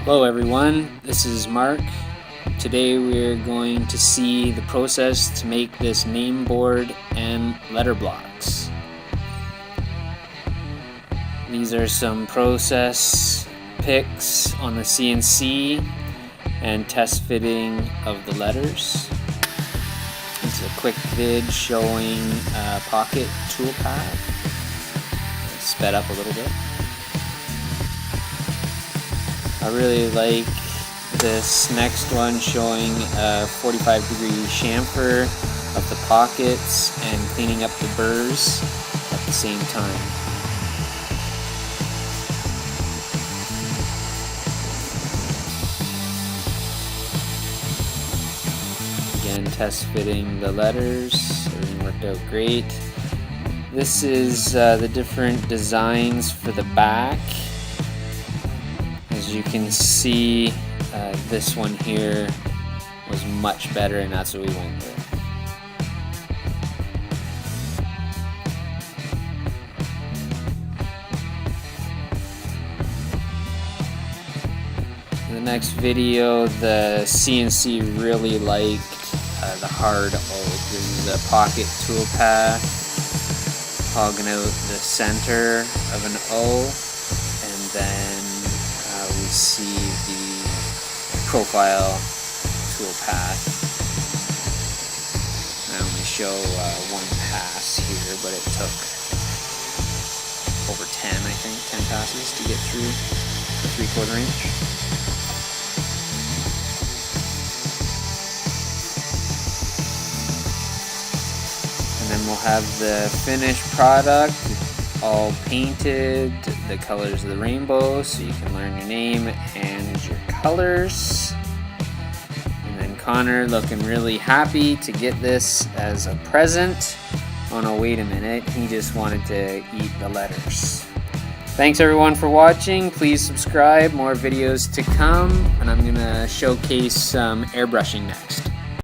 Hello everyone, this is Mark. Today we're going to see the process to make this name board and letter blocks. These are some process pics on the CNC and test fitting of the letters. It's a quick vid showing a pocket toolpath. Sped up a little bit. I really like this next one showing a 45-degree chamfer of the pockets and cleaning up the burrs at the same time. Again, test fitting the letters. Everything worked out great. This is the different designs for the back. As you can see, this one here was much better, and that's what we went with. In the next video, the CNC really liked the hard O. This is a pocket toolpath, hogging out the center of an O, and then we see the profile toolpath. I only show one pass here, but it took over 10, I think, 10 passes to get through the 3/4 inch. And then we'll have the finished product all painted, the colors of the rainbow, so you can learn your name and your colors. And then Connor looking really happy to get this as a present. Oh no, wait a minute, he just wanted to eat the letters. Thanks everyone for watching. Please subscribe, more videos to come, and I'm gonna showcase some airbrushing next.